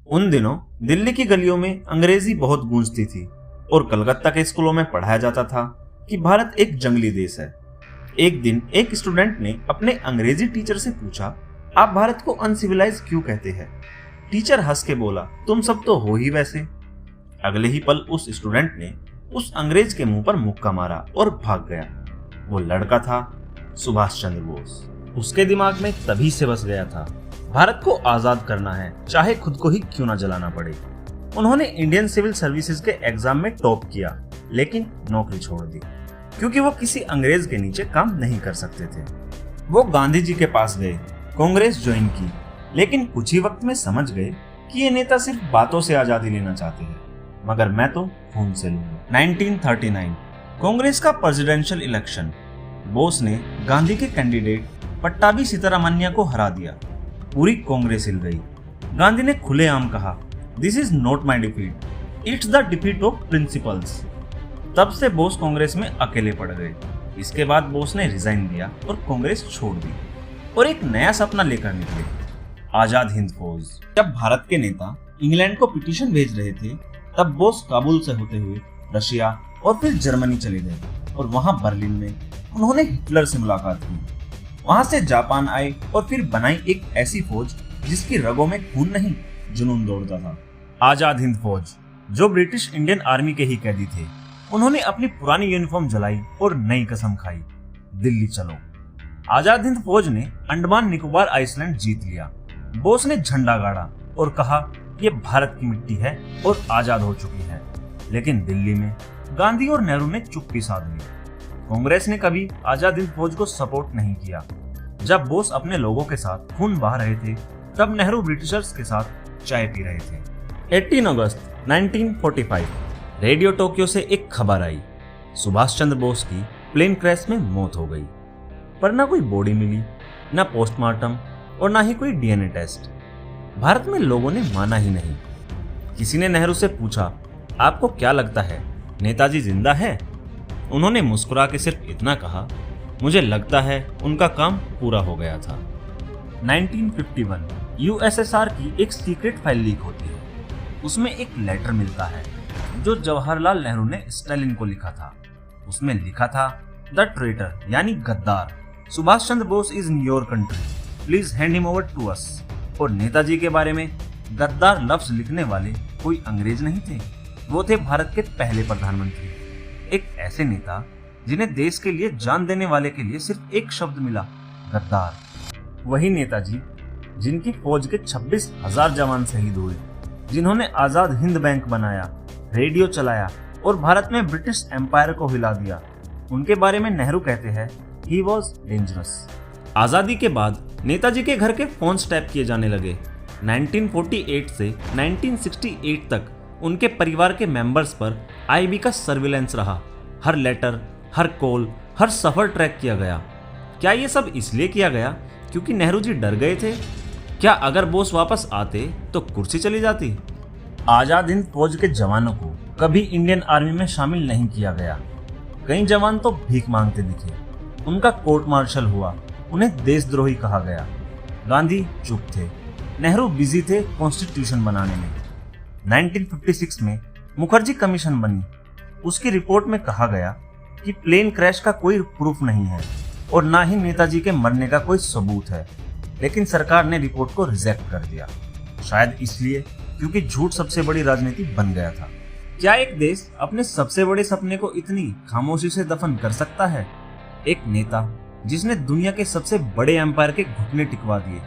उन दिनों दिल्ली की गलियों में अंग्रेजी बहुत गूंजती थी और कलकत्ता के स्कूलों में पढ़ाया जाता था कि भारत एक जंगली देश है। एक दिन एक स्टूडेंट ने अपने अंग्रेजी टीचर से पूछा, आप भारत को अनसिविलाइज क्यों कहते हैं? टीचर हंस के बोला, तुम सब तो हो ही वैसे। अगले ही पल उस स्टूडेंट ने उस अंग्रेज के मुंह पर मुक्का मारा और भाग गया। वो लड़का था सुभाष चंद्र बोस। उसके दिमाग में तभी से बस गया था, भारत को आजाद करना है, चाहे खुद को ही क्यों ना जलाना पड़े। उन्होंने इंडियन सिविल सर्विसेज के एग्जाम में टॉप किया, लेकिन नौकरी छोड़ दी क्योंकि वो किसी अंग्रेज के नीचे काम नहीं कर सकते थे। वो गांधी जी के पास गए, कांग्रेस ज्वाइन की, लेकिन कुछ ही वक्त में समझ गए कि ये नेता सिर्फ बातों से आजादी लेना चाहते हैं, मगर मैं तो खून से लूंगा। 1939 कांग्रेस का प्रेसिडेंशियल इलेक्शन। बोस ने गांधी के कैंडिडेट पट्टाभी सीतारामैया को हरा दिया। पूरी कांग्रेस हिल गई। गांधी ने खुलेआम कहा, this is not my defeat, it's the defeat of principles. तब से बोस कांग्रेस में अकेले पड़ गए। इसके बाद बोस ने रिजाइन दिया और कांग्रेस छोड़ दी और एक नया सपना लेकर निकले, आजाद हिंद फौज। जब भारत के नेता इंग्लैंड को पिटीशन भेज रहे थे, तब बोस काबुल से होते हुए रशिया और फिर जर्मनी चले गए और वहां बर्लिन में उन्होंने हिटलर से मुलाकात की। वहां से जापान आए और फिर बनाई एक ऐसी फौज जिसकी रगों में खून नहीं, जुनून दौड़ता था, आजाद हिंद फौज, जो ब्रिटिश इंडियन आर्मी के ही कैदी थे। उन्होंने अपनी पुरानी यूनिफॉर्म जलाई और नई कसम खाई, दिल्ली चलो। आजाद हिंद फौज ने अंडमान निकोबार आइसलैंड जीत लिया। बोस ने झंडा गाड़ा और कहा, ये भारत की मिट्टी है और आजाद हो चुकी है। लेकिन दिल्ली में गांधी और नेहरू ने चुप्पी साध ली। कांग्रेस ने कभी आजाद हिंद फौज को सपोर्ट नहीं किया। जब बोस अपने लोगों के साथ खून बहा रहे थे, तब नेहरू ब्रिटिशर्स के साथ चाय पी रहे थे। 18 अगस्त 1945 रेडियो टोक्यो से एक खबर आई, सुभाष चंद्र बोस की प्लेन क्रैश में मौत हो गई। पर ना कोई बॉडी मिली, ना पोस्टमार्टम और ना ही कोई डीएनए टेस्ट। भारत में लोगों ने माना ही नहीं। किसी ने नेहरू से पूछा, आपको क्या लगता है नेताजी जिंदा है? उन्होंने मुस्कुरा के सिर्फ इतना कहा, मुझे लगता है उनका काम पूरा हो गया था। 1951 यूएसएसआर की एक सीक्रेट फाइल लीक होती है। उसमें एक लेटर मिलता है जो जवाहरलाल नेहरू ने स्टालिन को लिखा था। उसमें लिखा था, द ट्रेटर यानी गद्दार Subhash Chandra Bose is in your country, please hand him over to us. और नेताजी के बारे में गद्दार लफ्ज लिखने वाले कोई अंग्रेज नहीं थे, वो थे भारत के पहले प्रधानमंत्री। एक ऐसे नेता जिन्हें देश के लिए जान देने वाले के लिए सिर्फ एक शब्द मिला, गद्दार। वही नेताजी जिनकी फौज के 26,000 जवान शहीद हुए, जिन्होंने आजाद हिंद बैंक बनाया, रेडियो चलाया और भारत में ब्रिटिश एम्पायर को हिला दिया। उनके बारे में नेहरू कहते हैं, ही वॉज डेंजरस। आजादी के बाद नेताजी के घर के फोन्स टैप किए जाने लगे। 1948 से 1968 तक उनके परिवार के मेंबर्स पर आईबी का सर्विलेंस रहा। हर लेटर, हर कॉल, हर सफर ट्रैक किया गया। क्या ये सब इसलिए किया गया क्योंकि नेहरू जी डर गए थे? क्या अगर बोस वापस आते तो कुर्सी चली जाती? आजाद हिंद फौज के जवानों को कभी इंडियन आर्मी में शामिल नहीं किया गया। कई जवान तो भीख मांगते दिखे। उनका कोर्ट मार्शल हुआ, उन्हें देशद्रोही कहा गया। गांधी चुप थे, नेहरू बिजी थे कॉन्स्टिट्यूशन बनाने में। 1956 में मुखर्जी कमीशन बनी। उसकी रिपोर्ट में कहा गया कि प्लेन क्रैश का कोई प्रूफ नहीं है और ना ही नेताजी के मरने का कोई सबूत है, लेकिन सरकार ने रिपोर्ट को रिजेक्ट कर दिया। शायद इसलिए क्योंकि झूठ सबसे बड़ी राजनीति बन गया था। क्या एक देश अपने सबसे बड़े सपने को इतनी खामोशी से दफन कर सकता है? एक नेता जिसने दुनिया के सबसे बड़े एम्पायर के घुटने टिकवा दिए,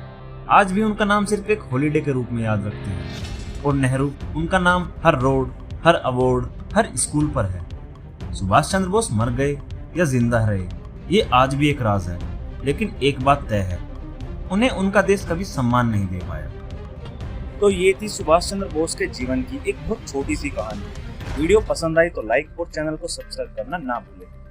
आज भी उनका नाम सिर्फ एक हॉलीडे के रूप में याद रखते हैं। और नेहरू, उनका नाम हर रोड, हर अवार्ड, हर स्कूल पर है। सुभाष चंद्र बोस मर गए या जिंदा रहे, ये आज भी एक राज है। लेकिन एक बात तय है, उन्हें उनका देश कभी सम्मान नहीं दे पाया। तो ये थी सुभाष चंद्र बोस के जीवन की एक बहुत छोटी सी कहानी। वीडियो पसंद आई तो लाइक और चैनल को सब्सक्राइब करना ना भूलें।